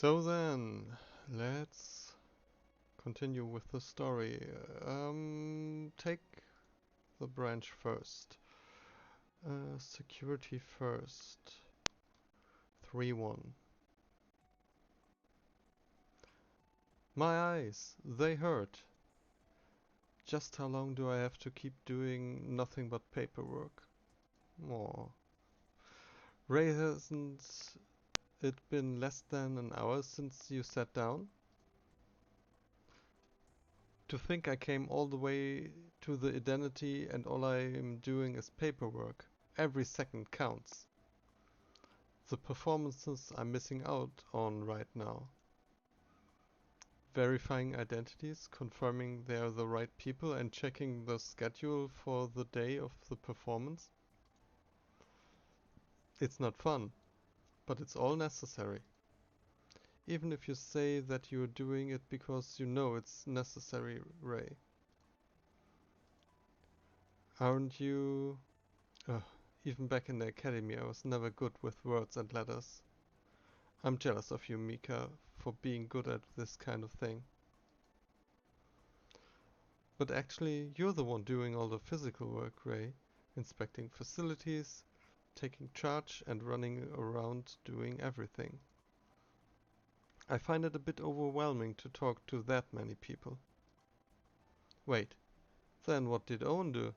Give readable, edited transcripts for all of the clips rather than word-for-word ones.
So then, let's continue with the story. Take the branch first. Security first. 3-1. My eyes, they hurt. Just how long do I have to keep doing nothing but paperwork? Aw. Ray, hasn't it been less than an hour since you sat down? To think I came all the way to the identity and all I am doing is paperwork. Every second counts. The performances I'm missing out on right now. Verifying identities, confirming they are the right people, and checking the schedule for the day of the performance. It's not fun, but it's all necessary. Even if you say that you're doing it because you know it's necessary, Ray. Aren't you... Ugh, even back in the academy I was never good with words and letters. I'm jealous of you, Mika, for being good at this kind of thing. But actually, you're the one doing all the physical work, Ray. Inspecting facilities, taking charge, and running around doing everything. I find it a bit overwhelming to talk to that many people. Wait, then what did Owen do?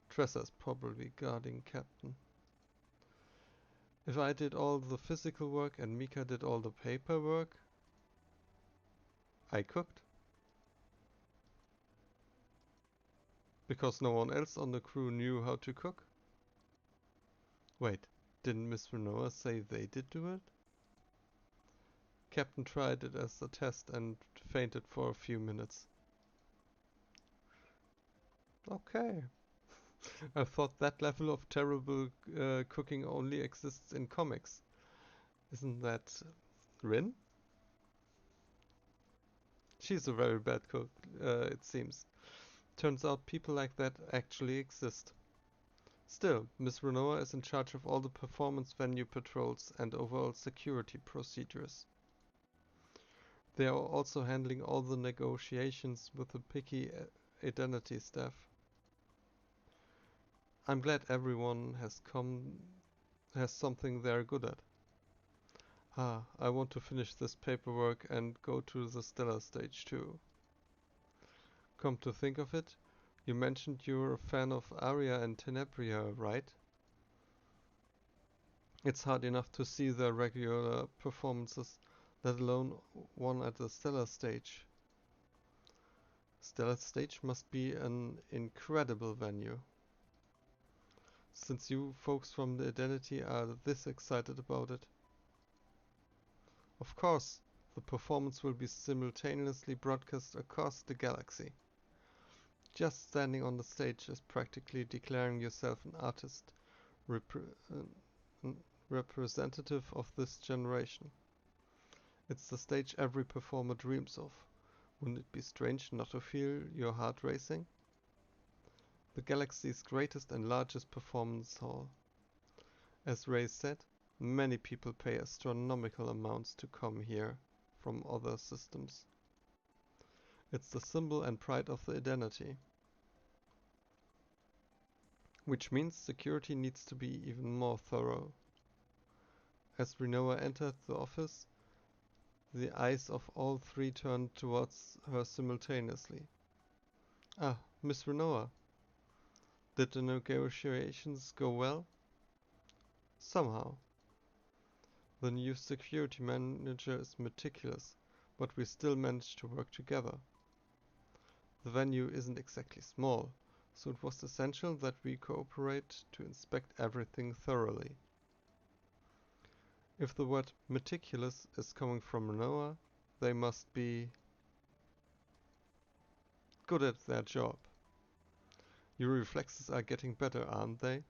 Tressa's probably guarding Captain. If I did all the physical work and Mika did all the paperwork, I cooked. Because no one else on the crew knew how to cook? Wait, didn't Miss Renoa say they did do it? Captain tried it as a test and fainted for a few minutes. Okay. I thought that level of terrible cooking only exists in comics. Isn't that Rin? She's a very bad cook, it seems. Turns out people like that actually exist. Still, Miss Renoa is in charge of all the performance venue patrols and overall security procedures. They are also handling all the negotiations with the picky identity staff. I'm glad everyone has something they're good at. I want to finish this paperwork and go to the stellar stage too. Come to think of it, you mentioned you're a fan of Aria and Tenebria, right? It's hard enough to see their regular performances, let alone one at the stellar stage. Stellar stage must be an incredible venue. Since you folks from the Identity are this excited about it. Of course, the performance will be simultaneously broadcast across the galaxy. Just standing on the stage is practically declaring yourself an artist, representative of this generation. It's the stage every performer dreams of. Wouldn't it be strange not to feel your heart racing? The galaxy's greatest and largest performance hall. As Ray said, many people pay astronomical amounts to come here from other systems. It's the symbol and pride of the Identity. Which means security needs to be even more thorough. As Renoa entered the office, the eyes of all three turned towards her simultaneously. Ah, Miss Renoa. Did the negotiations go well? Somehow. The new security manager is meticulous, but we still managed to work together. The venue isn't exactly small, so it was essential that we cooperate to inspect everything thoroughly. If the word meticulous is coming from Renoa, they must be good at their job. Your reflexes are getting better, aren't they?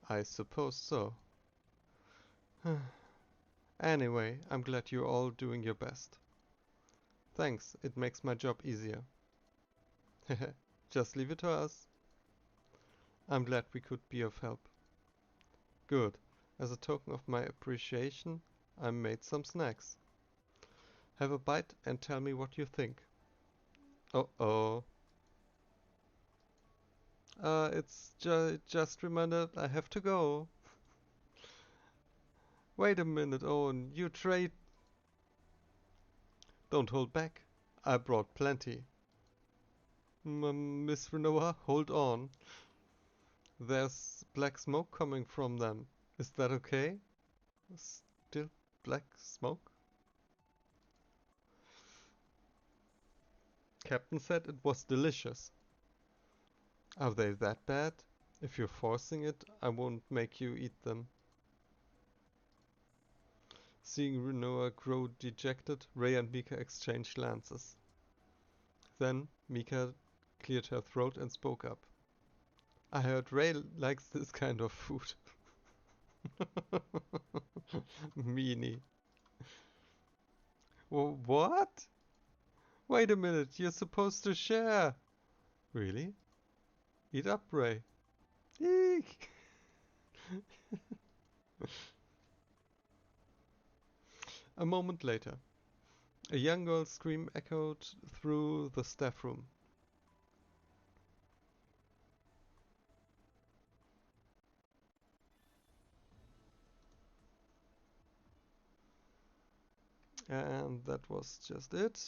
I suppose so. Anyway, I'm glad you're all doing your best. Thanks, it makes my job easier. Just leave it to us. I'm glad we could be of help. Good. As a token of my appreciation, I made some snacks. Have a bite and tell me what you think. Oh. It's just reminded I have to go. Wait a minute, Owen. You trade. Don't hold back. I brought plenty. Miss Renoa, hold on. There's black smoke coming from them. Is that okay? Still black smoke? Captain said it was delicious. Are they that bad? If you're forcing it, I won't make you eat them. Seeing Renoa grow dejected, Ray and Mika exchanged glances. Then Mika cleared her throat and spoke up. I heard Ray likes this kind of food. Meanie. What? Wait a minute, you're supposed to share. Really? Eat up, Ray. Eek. A moment later, a young girl's scream echoed through the staff room. And that was just it.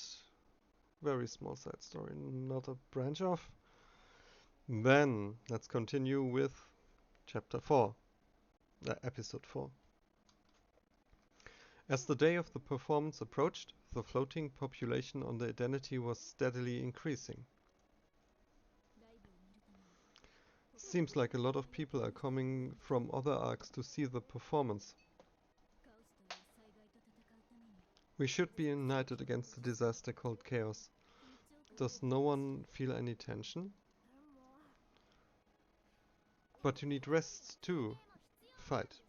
Very small side story, not a branch off. Then let's continue with chapter 4, episode 4. As the day of the performance approached, the floating population on the Identity was steadily increasing. Seems like a lot of people are coming from other arcs to see the performance. We should be united against the disaster called Chaos. Does no one feel any tension? But you need rest too. Fight.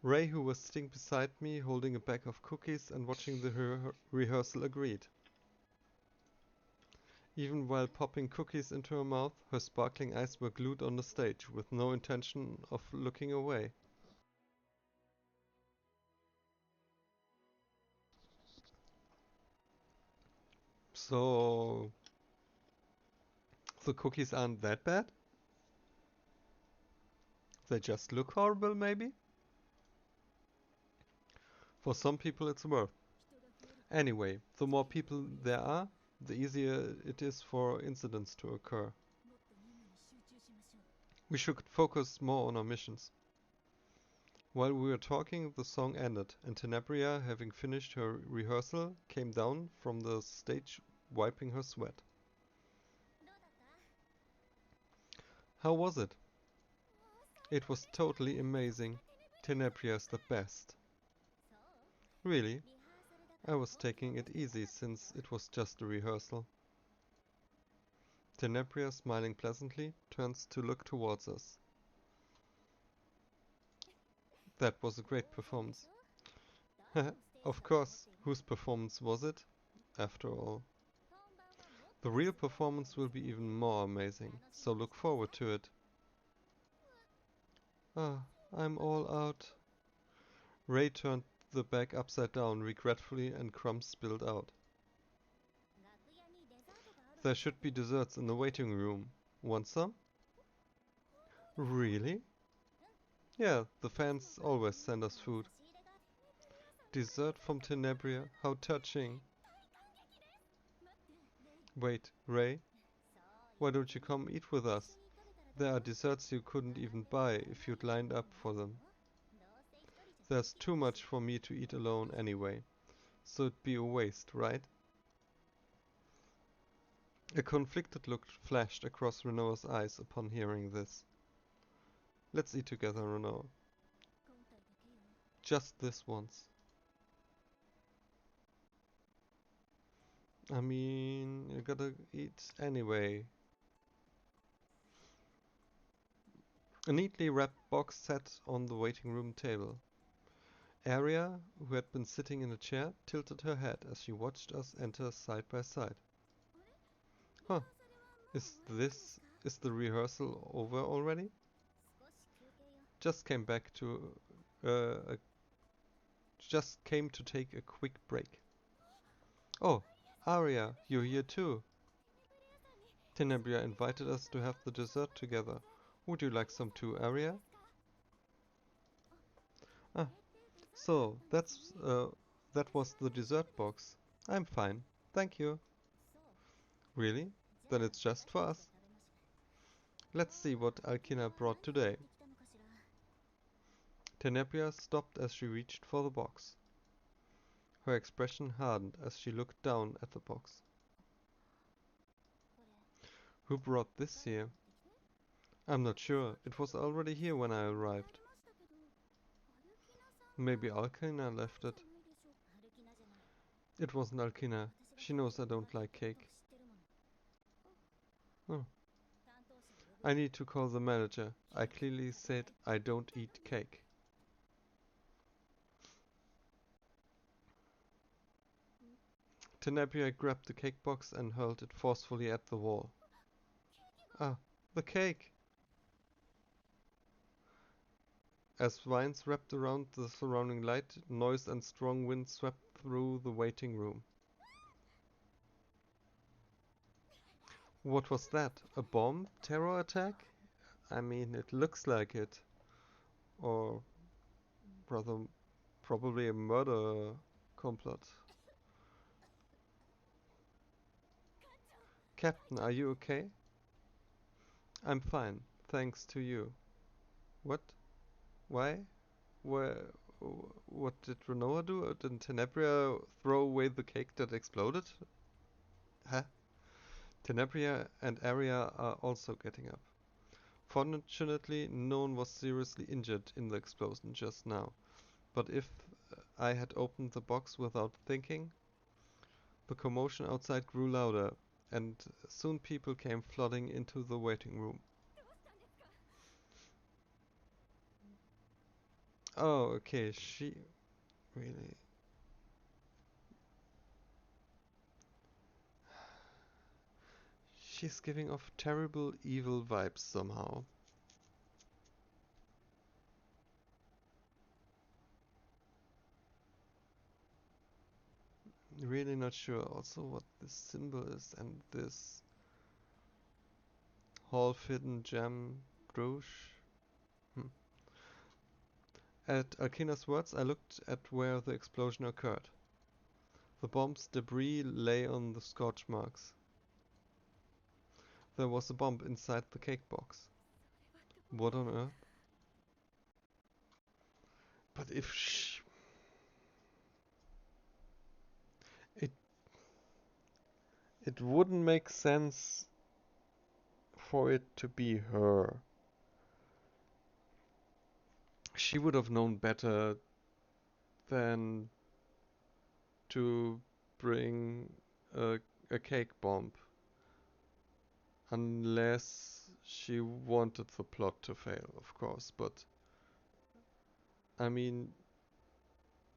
Ray, who was sitting beside me, holding a bag of cookies and watching the rehearsal, agreed. Even while popping cookies into her mouth, her sparkling eyes were glued on the stage, with no intention of looking away. So, the cookies aren't that bad? They just look horrible, maybe? For some people it's worth. Anyway, the more people there are, the easier it is for incidents to occur. We should focus more on our missions. While we were talking, the song ended, and Tenebria, having finished her rehearsal, came down from the stage wiping her sweat. How was it? It was totally amazing. Tenebria's the best. Really? I was taking it easy since it was just a rehearsal. Tenebria, smiling pleasantly, turns to look towards us. That was a great performance. Of course, whose performance was it? After all. The real performance will be even more amazing, so look forward to it. Ah, I'm all out. Ray turned the bag upside down regretfully and crumbs spilled out. There should be desserts in the waiting room. Want some? Really? Yeah, the fans always send us food. Dessert from Tenebria, how touching. Wait, Ray? Why don't you come eat with us? There are desserts you couldn't even buy if you'd lined up for them. There's too much for me to eat alone anyway, so it'd be a waste, right? A conflicted look flashed across Renoa's eyes upon hearing this. Let's eat together, Renoa. Just this once. I mean, you gotta eat anyway. A neatly wrapped box sat on the waiting room table. Arya, who had been sitting in a chair, tilted her head as she watched us enter side by side. Huh, is the rehearsal over already? Just came back to I just came to take a quick break. Oh, Arya, you're here too. Tenebria invited us to have the dessert together. Would you like some too, Arya? Ah, so that was the dessert box. I'm fine, thank you. Really? Then it's just for us. Let's see what Alkina brought today. Tenebria stopped as she reached for the box. Her expression hardened as she looked down at the box. Who brought this here? I'm not sure. It was already here when I arrived. Maybe Alkina left it. It wasn't Alkina. She knows I don't like cake. Oh. I need to call the manager. I clearly said I don't eat cake. Tenebria grabbed the cake box and hurled it forcefully at the wall. Ah, the cake! As vines wrapped around the surrounding light, noise and strong wind swept through the waiting room. What was that? A bomb? Terror attack? I mean, it looks like it. Or rather, probably a murder complot. Captain, are you okay? I'm fine, thanks to you. What? Why? Where? What did Renoa do? Did Tenebria throw away the cake that exploded? Huh? Tenebria and Arya are also getting up. Fortunately, no one was seriously injured in the explosion just now. But if I had opened the box without thinking, the commotion outside grew louder, and soon people came flooding into the waiting room. Oh, okay, she really... She's giving off terrible evil vibes somehow. Really not sure also what this symbol is and this half-hidden gem brooch. Hmm. At Alkina's words, I looked at where the explosion occurred. The bomb's debris lay on the scorch marks. There was a bomb inside the cake box. What on earth? But if it it wouldn't make sense for it to be her. She would have known better than to bring a, a cake bomb. Unless she wanted the plot to fail, of course. But, I mean,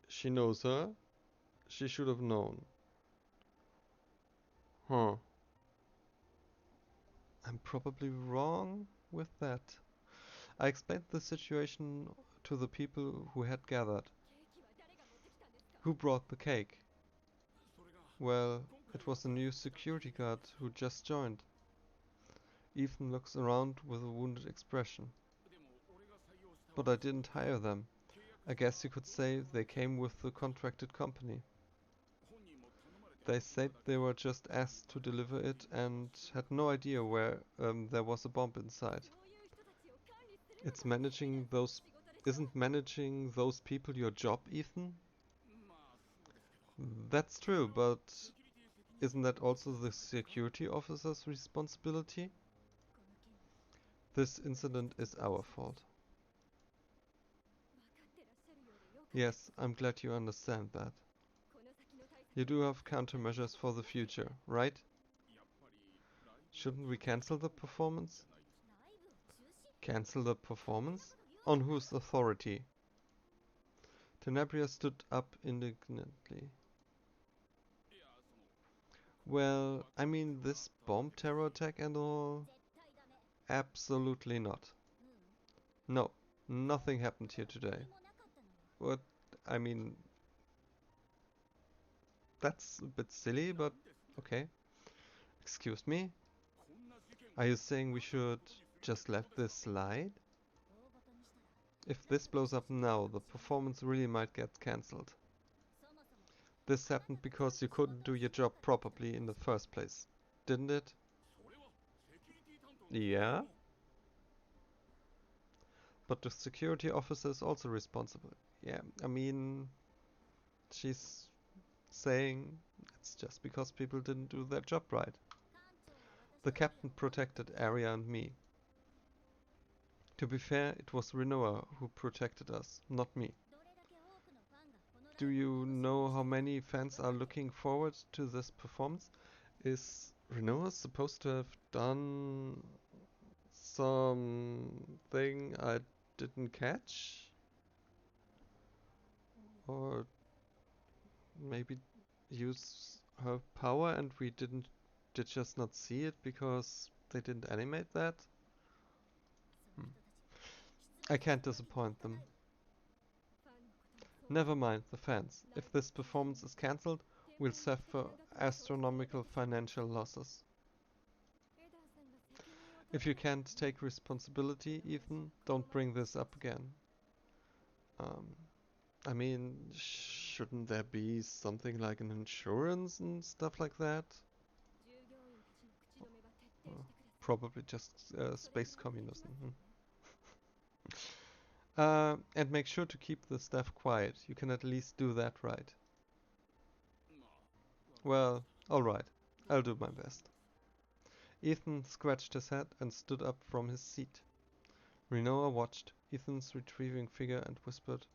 she knows her. She should have known. Huh. I'm probably wrong with that. I explained the situation to the people who had gathered. Who brought the cake? Well, it was a new security guard who just joined. Ethan looks around with a wounded expression. But I didn't hire them. I guess you could say they came with the contracted company. They said they were just asked to deliver it and had no idea where there was a bomb inside. It's managing those... Isn't managing those people your job, Ethan? That's true, but isn't that also the security officer's responsibility? This incident is our fault. Yes, I'm glad you understand that. You do have countermeasures for the future, right? Shouldn't we cancel the performance? Cancel the performance? On whose authority? Tenebria stood up indignantly. Well, I mean this bomb terror attack and all? Absolutely not. No, nothing happened here today. What? I mean, that's a bit silly, but okay. Excuse me? Are you saying we should just let this slide? If this blows up now, the performance really might get cancelled. This happened because you couldn't do your job properly in the first place, didn't it? Yeah? But the security officer is also responsible. Yeah, I mean, she's saying it's just because people didn't do their job right. The captain protected Arya and me. To be fair, it was Rinoa who protected us, not me. Do you know how many fans are looking forward to this performance? Is Rinoa supposed to have done something I didn't catch? Or maybe use her power and we did just not see it because they didn't animate that? Hmm. I can't disappoint them. Never mind the fans. If this performance is cancelled, we'll suffer astronomical financial losses. If you can't take responsibility, Ethan, don't bring this up again. Um, I mean, shouldn't there be something like an insurance and stuff like that? Well, probably just space communism. And make sure to keep the staff quiet. You can at least do that, right? Well, alright. I'll do my best. Ethan scratched his head and stood up from his seat. Rinoa watched Ethan's retrieving figure and whispered,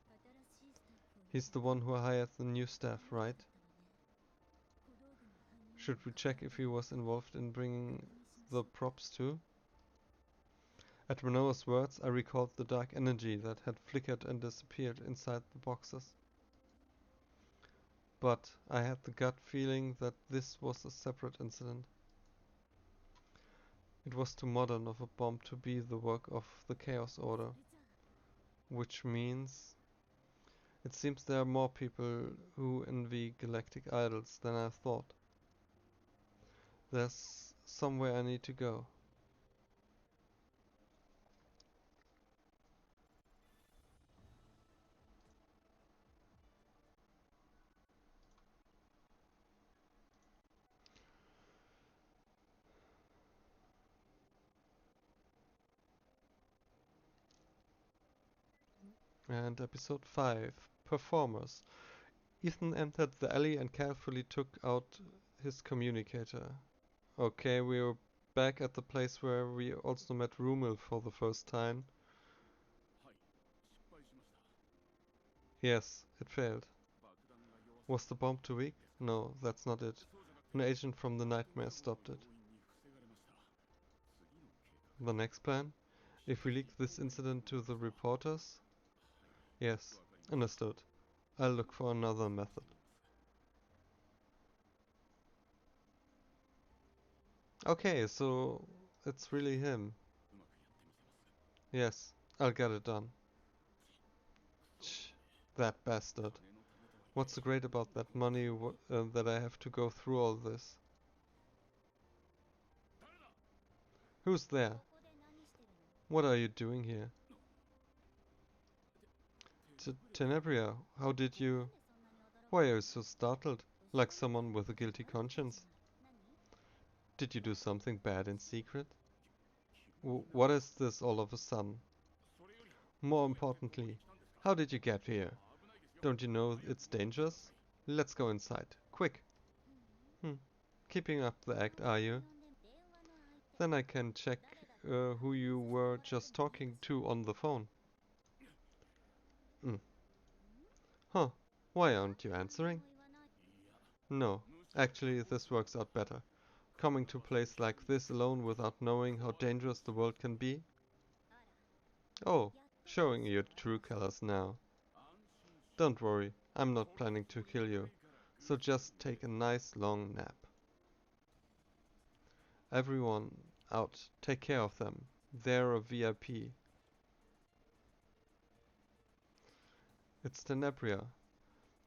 "He's the one who hired the new staff, right? Should we check if he was involved in bringing the props too?" At Rinoa's words, I recalled the dark energy that had flickered and disappeared inside the boxes. But I had the gut feeling that this was a separate incident. It was too modern of a bomb to be the work of the Chaos Order. Which means it seems there are more people who envy galactic idols than I thought. There's somewhere I need to go. And episode 5. Performers. Ethan entered the alley and carefully took out his communicator. Okay, we're back at the place where we also met Rumil for the first time. Yes, it failed. Was the bomb too weak? No, that's not it. An agent from the nightmare stopped it. The next plan? If we leak this incident to the reporters? Yes, understood. I'll look for another method. Okay, so it's really him. Yes, I'll get it done. Shh, that bastard. What's so great about that money that I have to go through all this? Who's there? What are you doing here? Tenebria, how did you... Why are you so startled? Like someone with a guilty conscience? Did you do something bad in secret? What is this all of a sudden? More importantly, how did you get here? Don't you know it's dangerous? Let's go inside. Quick! Hmm. Keeping up the act, are you? Then I can check who you were just talking to on the phone. Mm. Huh. Why aren't you answering? No. Actually, this works out better. Coming to a place like this alone without knowing how dangerous the world can be? Oh, showing your true colors now. Don't worry, I'm not planning to kill you. So just take a nice long nap. Everyone out, take care of them. They're a VIP. It's Tenebria.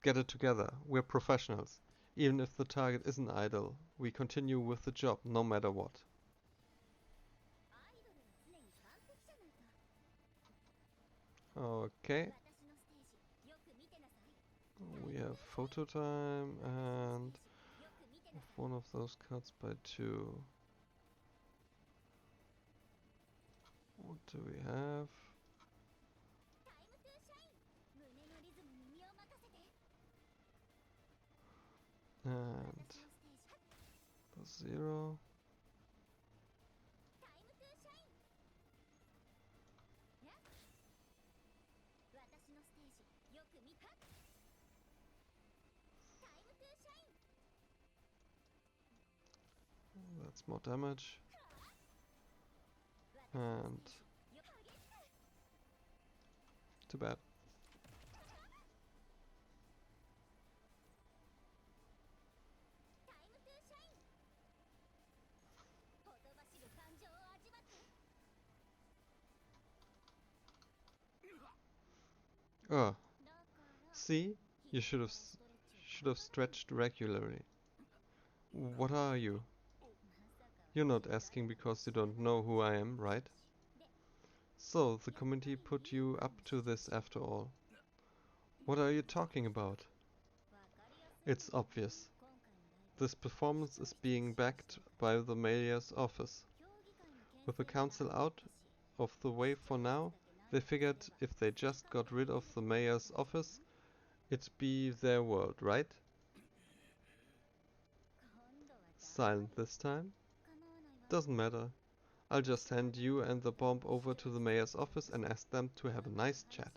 Get it together. We're professionals. Even if the target isn't idle, we continue with the job no matter what. Okay. We have photo time and one of those cards by 2. What do we have? And the 0. That's more damage. And too bad. Oh, see? You should have stretched regularly. What are you? You're not asking because you don't know who I am, right? So, the committee put you up to this after all. What are you talking about? It's obvious. This performance is being backed by the mayor's office. With the council out of the way for now, they figured if they just got rid of the mayor's office, it'd be their world, right? Silent this time? Doesn't matter. I'll just hand you and the bomb over to the mayor's office and ask them to have a nice chat.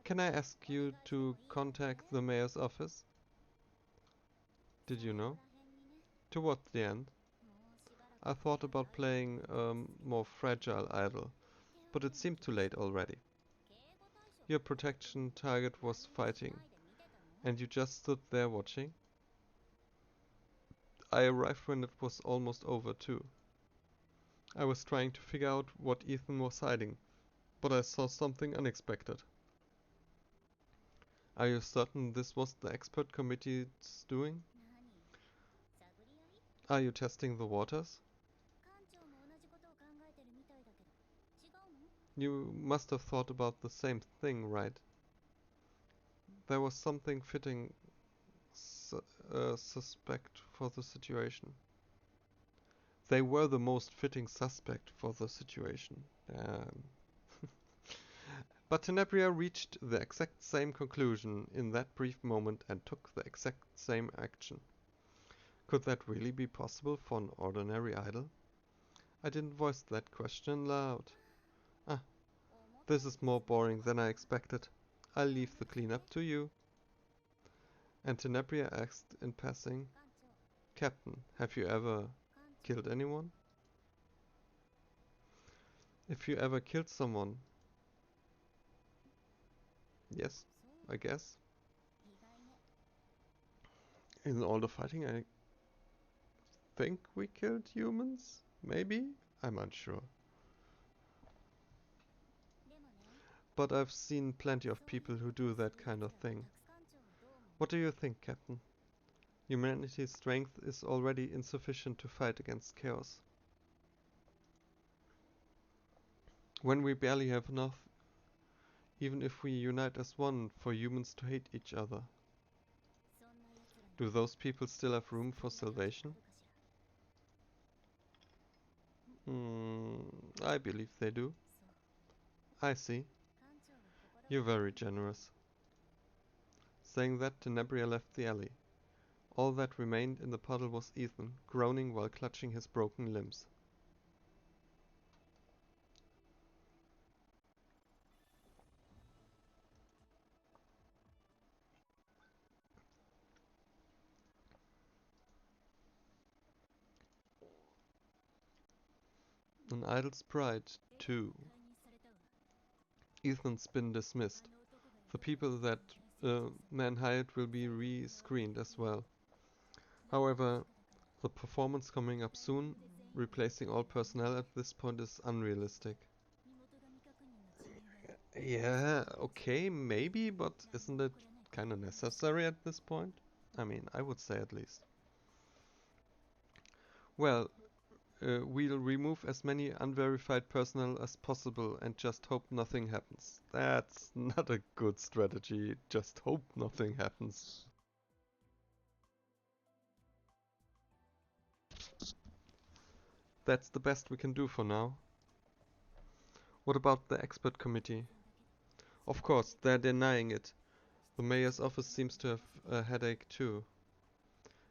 Can I ask you to contact the mayor's office? Did you know? Towards the end. I thought about playing a more fragile idol, but it seemed too late already. Your protection target was fighting, and you just stood there watching? I arrived when it was almost over too. I was trying to figure out what Ethan was hiding, but I saw something unexpected. Are you certain this was the expert committee's doing? Are you testing the waters? You must have thought about the same thing, right? There was something fitting suspect for the situation. They were the most fitting suspect for the situation. But Tenebria reached the exact same conclusion in that brief moment and took the exact same action. Could that really be possible for an ordinary idol? I didn't voice that question loud. Ah, this is more boring than I expected. I'll leave the cleanup to you. And Tenebria asked in passing, Captain, have you ever killed anyone? If you ever killed someone? Yes, I guess. In all the fighting, I think we killed humans? Maybe? I'm unsure. But I've seen plenty of people who do that kind of thing. What do you think, Captain? Humanity's strength is already insufficient to fight against chaos. When we barely have enough, even if we unite as one, for humans to hate each other. Do those people still have room for salvation? I believe they do. I see. You're very generous. Saying that, Tenebria left the alley. All that remained in the puddle was Ethan, groaning while clutching his broken limbs. An idol's pride, too. Ethan's been dismissed. The people that man hired will be re-screened as well. However, the performance coming up soon, replacing all personnel at this point, is unrealistic. Yeah, okay, maybe, but isn't it kind of necessary at this point? I mean, I would say at least. Well, we'll remove as many unverified personnel as possible and just hope nothing happens. That's not a good strategy. Just hope nothing happens. That's the best we can do for now. What about the expert committee? Of course, they're denying it. The mayor's office seems to have a headache too.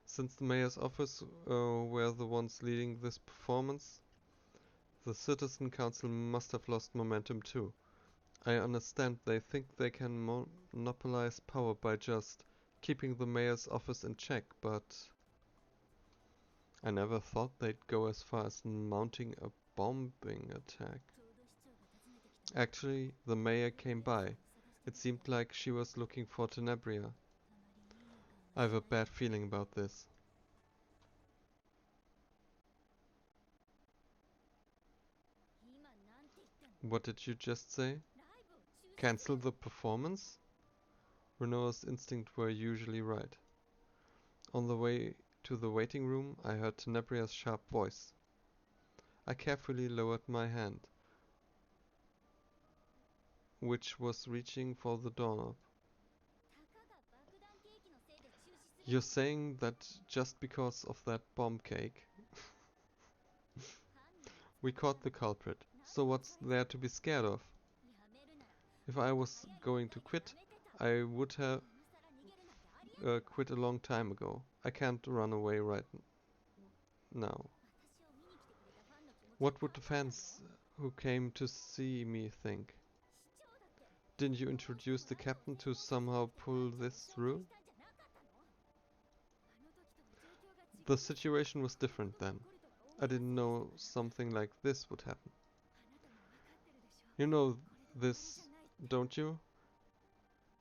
Since the mayor's office were the ones leading this performance, the citizen council must have lost momentum too. I understand they think they can monopolize power by just keeping the mayor's office in check, but I never thought they'd go as far as mounting a bombing attack. Actually, the mayor came by. It seemed like she was looking for Tenebria. I have a bad feeling about this. What did you just say? Cancel the performance? Renoa's instincts were usually right. On the way to the waiting room, I heard Tenebria's sharp voice. I carefully lowered my hand, which was reaching for the doorknob. You're saying that just because of that bomb cake, we caught the culprit. So what's there to be scared of? If I was going to quit, I would have quit a long time ago. I can't run away right now. What would the fans who came to see me think? Didn't you introduce the captain to somehow pull this through? The situation was different then. I didn't know something like this would happen. You know this, don't you?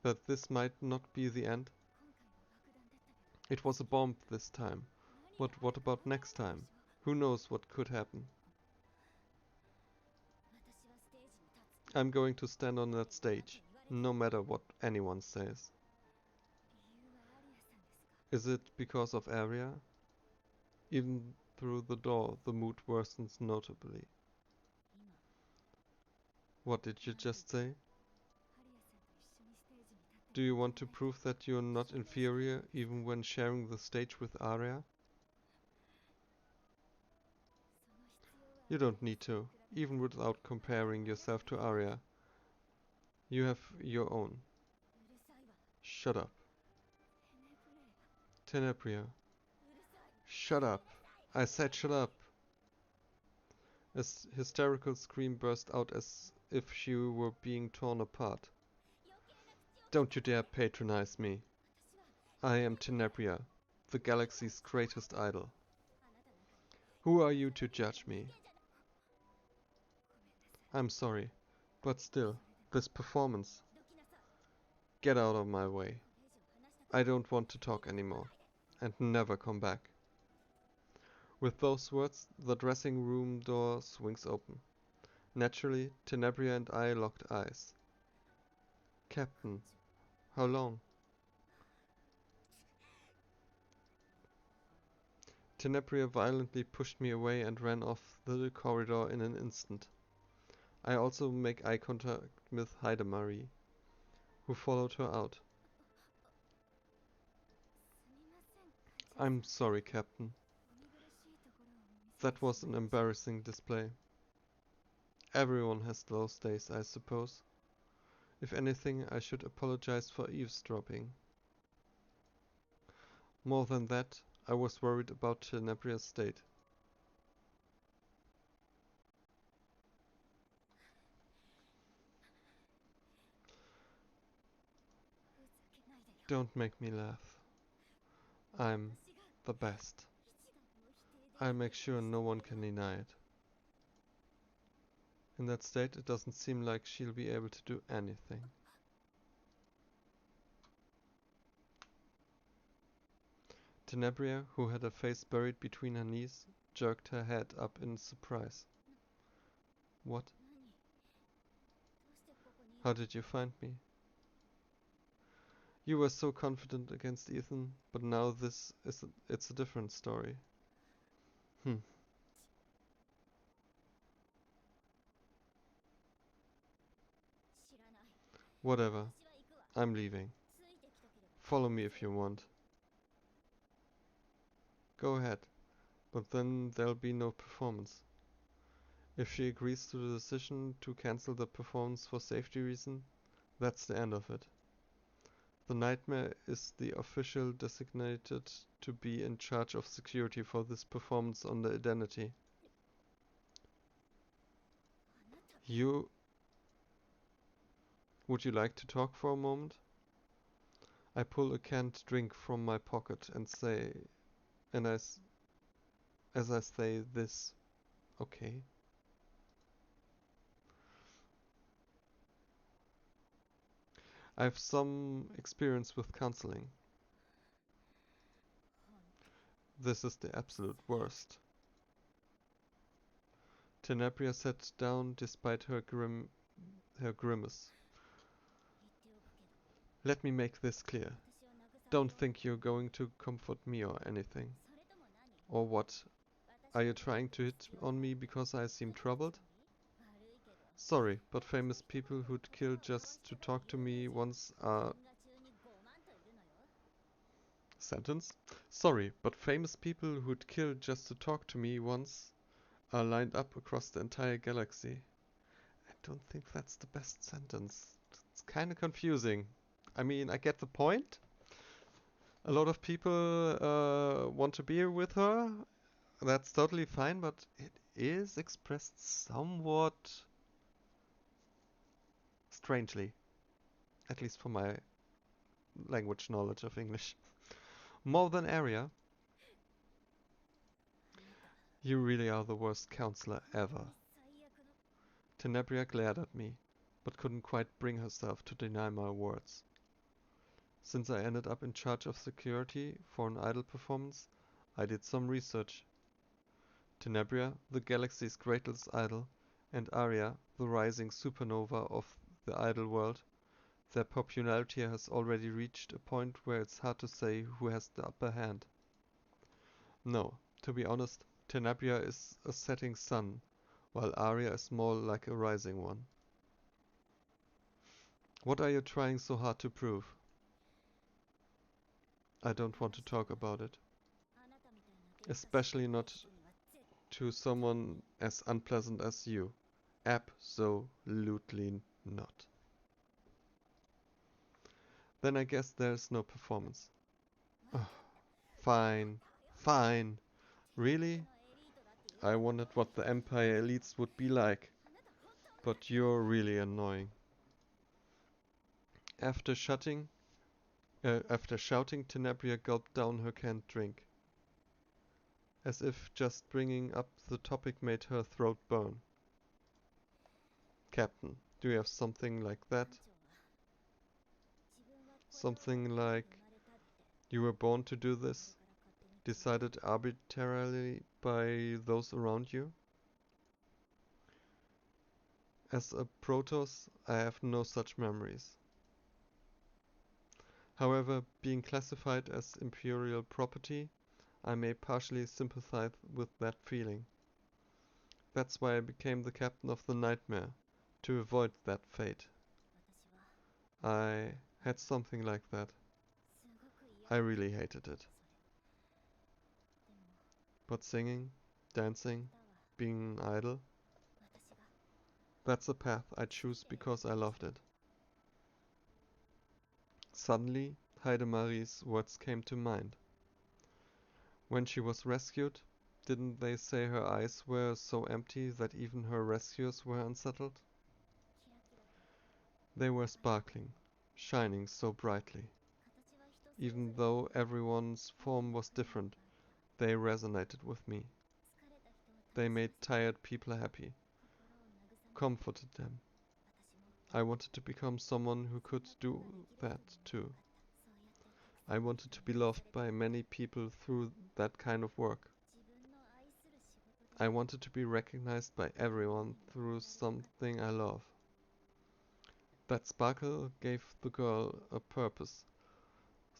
That this might not be the end? It was a bomb this time. But what about next time? Who knows what could happen? I'm going to stand on that stage, no matter what anyone says. Is it because of Arya? Even through the door, the mood worsens notably. What did you just say? Do you want to prove that you're not inferior even when sharing the stage with Arya? You don't need to, even without comparing yourself to Arya. You have your own. Shut up. Tenebria. Shut up. I said shut up. A hysterical scream burst out as if she were being torn apart. Don't you dare patronize me. I am Tenebria, the galaxy's greatest idol. Who are you to judge me? I'm sorry, but still, this performance. Get out of my way. I don't want to talk anymore, and never come back. With those words, the dressing room door swings open. Naturally, Tenebria and I locked eyes. Captain, how long? Tenebria violently pushed me away and ran off the corridor in an instant. I also make eye contact with Heidemarie, who followed her out. I'm sorry, Captain. That was an embarrassing display. Everyone has those days, I suppose. If anything, I should apologize for eavesdropping. More than that, I was worried about Tenebria's state. Don't make me laugh. I'm the best. I'll make sure no one can deny it. In that state, it doesn't seem like she'll be able to do anything. Tenebria, who had her face buried between her knees, jerked her head up in surprise. What? How did you find me? You were so confident against Ethan, but now it's a different story. Hmm. Whatever. I'm leaving. Follow me if you want. Go ahead, but then there'll be no performance. If she agrees to the decision to cancel the performance for safety reason, that's the end of it. The Nightmare is the official designated to be in charge of security for this performance on the Identity. You... Would you like to talk for a moment? I pull a canned drink from my pocket and say, and as I say this, okay. I have some experience with counseling. This is the absolute worst. Tenebria sat down despite her grimace. Let me make this clear. Don't think you're going to comfort me or anything. Or what? Are you trying to hit on me because I seem troubled? Sorry, but famous people who'd kill just to talk to me once are... Sentence? Sorry, but famous people who'd kill just to talk to me once are lined up across the entire galaxy. I don't think that's the best sentence. It's kind of confusing. I mean, I get the point. A lot of people want to be with her. That's totally fine, but it is expressed somewhat strangely. At least for my language knowledge of English. More than area. You really are the worst counselor ever. Tenebria glared at me, but couldn't quite bring herself to deny my words. Since I ended up in charge of security for an idol performance, I did some research. Tenebria, the galaxy's greatest idol, and Aria, the rising supernova of the idol world, their popularity has already reached a point where it's hard to say who has the upper hand. No, to be honest, Tenebria is a setting sun, while Aria is more like a rising one. What are you trying so hard to prove? I don't want to talk about it. Especially not to someone as unpleasant as you. Absolutely not. Then I guess there's no performance. Ugh, fine, fine. Really? I wondered what the Empire elites would be like. But you're really annoying. After shouting, Tenebria gulped down her canned drink. As if just bringing up the topic made her throat burn. Captain, do you have something like that? Something like, you were born to do this? Decided arbitrarily by those around you? As a Protoss, I have no such memories. However, being classified as Imperial property, I may partially sympathize with that feeling. That's why I became the captain of the Nightmare, to avoid that fate. I had something like that. I really hated it. But singing, dancing, being an idol, that's a path I choose because I loved it. Suddenly, Heidemarie's words came to mind. When she was rescued, didn't they say her eyes were so empty that even her rescuers were unsettled? They were sparkling, shining so brightly. Even though everyone's form was different, they resonated with me. They made tired people happy, comforted them. I wanted to become someone who could do that too. I wanted to be loved by many people through that kind of work. I wanted to be recognized by everyone through something I love. That sparkle gave the girl a purpose,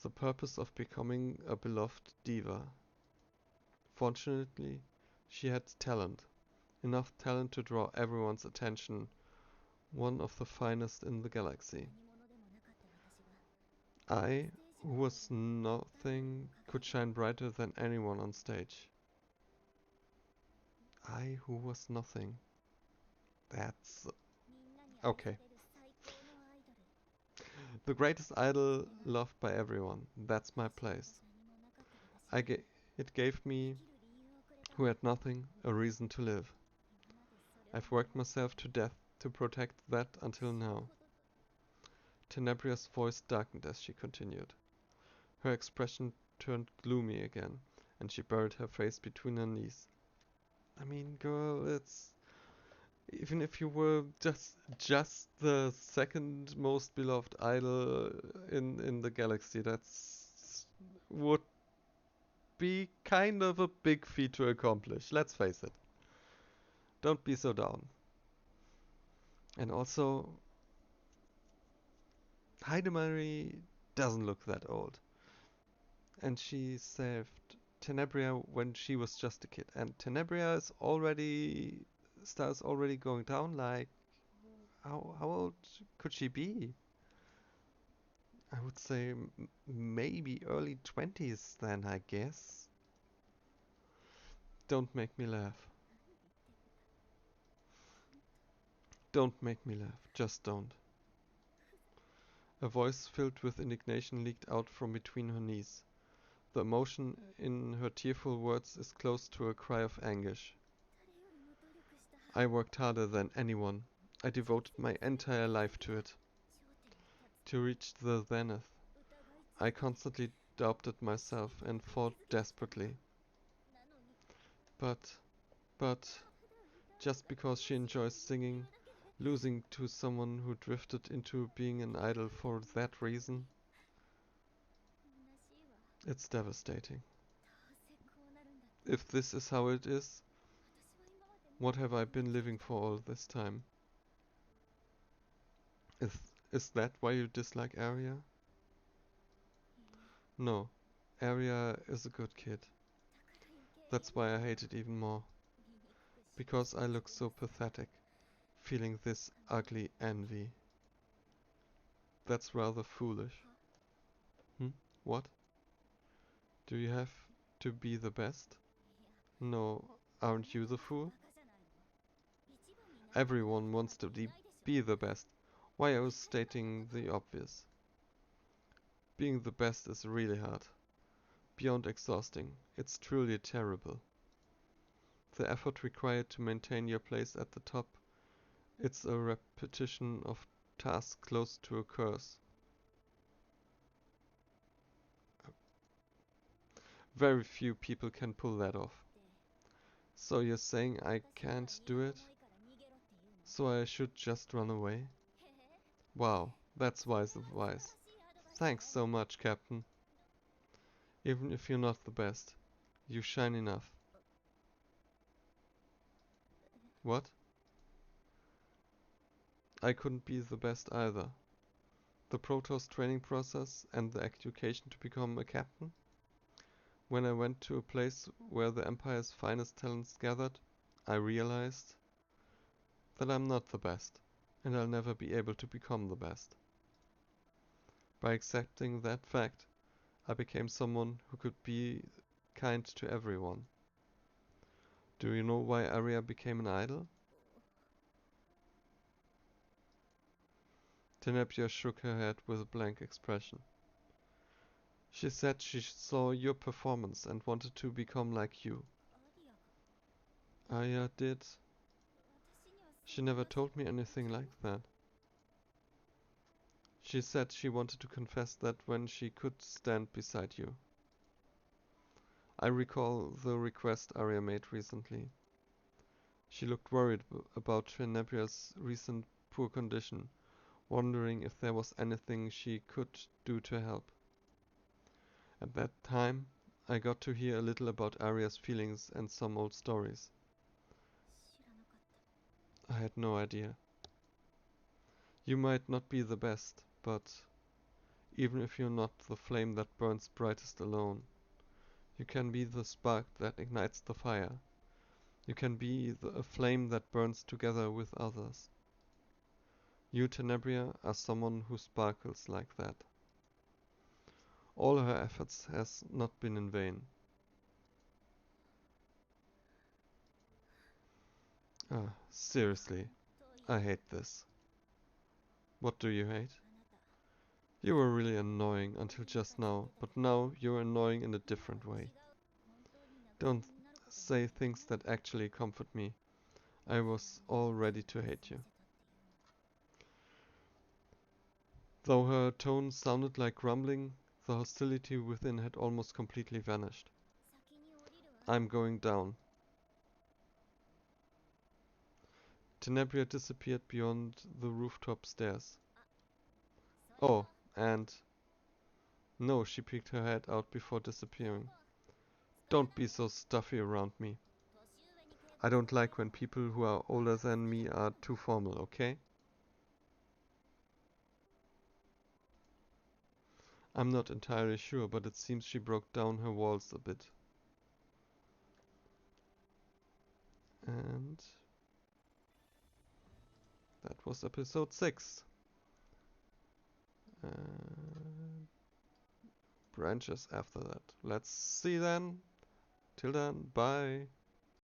the purpose of becoming a beloved diva. Fortunately, she had talent, enough talent to draw everyone's attention, one of the finest in the galaxy. I, who was nothing, could shine brighter than anyone on stage. I, who was nothing. That's okay. The greatest idol loved by everyone. That's my place. It gave me, who had nothing, a reason to live. I've worked myself to death to protect that until now. Tenebria's voice darkened as she continued. Her expression turned gloomy again, and she buried her face between her knees. I mean, girl, it's even if you were just the second most beloved idol in the galaxy, that's would be kind of a big feat to accomplish. Let's face it. Don't be so down. And also, Heidemarie doesn't look that old. And she saved Tenebria when she was just a kid. And Tenebria is already starts already going down. Like, how old could she be? I would say maybe early 20s then, I guess. Don't make me laugh. Don't make me laugh. Just don't. A voice filled with indignation leaked out from between her knees. The emotion in her tearful words is close to a cry of anguish. I worked harder than anyone. I devoted my entire life to it. To reach the zenith. I constantly doubted myself and fought desperately. But, but, just because she enjoys singing, losing to someone who drifted into being an idol for that reason, it's devastating. If this is how it is, what have I been living for all this time? Is, is that why you dislike Arya? No, Arya is a good kid. That's why I hate it even more. Because I look so pathetic, feeling this ugly envy. That's rather foolish. Hmm? What? Do you have to be the best? No, aren't you the fool? Everyone wants to be the best. Why are you stating the obvious? Being the best is really hard. Beyond exhausting. It's truly terrible. The effort required to maintain your place at the top, it's a repetition of tasks close to a curse. Very few people can pull that off. So you're saying I can't do it? So I should just run away? Wow, that's wise advice. Thanks so much, Captain. Even if you're not the best, you shine enough. What? I couldn't be the best either. The Protoss training process and the education to become a captain? When I went to a place where the Empire's finest talents gathered, I realized that I'm not the best, and I'll never be able to become the best. By accepting that fact, I became someone who could be kind to everyone. Do you know why Arya became an idol? Tenebria shook her head with a blank expression. She said she saw your performance and wanted to become like you. Arya did. She never told me anything like that. She said she wanted to confess that when she could stand beside you. I recall the request Arya made recently. She looked worried about Tenebria's recent poor condition, wondering if there was anything she could do to help. At that time, I got to hear a little about Arya's feelings and some old stories. I had no idea. You might not be the best, but even if you're not the flame that burns brightest alone, you can be the spark that ignites the fire. You can be a flame that burns together with others. You, Tenebria, are someone who sparkles like that. All her efforts has not been in vain. Seriously, I hate this. What do you hate? You were really annoying until just now, but now you're annoying in a different way. Don't say things that actually comfort me. I was all ready to hate you. Though her tone sounded like grumbling, the hostility within had almost completely vanished. I'm going down. Tenebria disappeared beyond the rooftop stairs. Oh, and... No, she peeked her head out before disappearing. Don't be so stuffy around me. I don't like when people who are older than me are too formal, okay? I'm not entirely sure, but it seems she broke down her walls a bit. And that was episode 6. Branches after that. Let's see then. Till then, bye.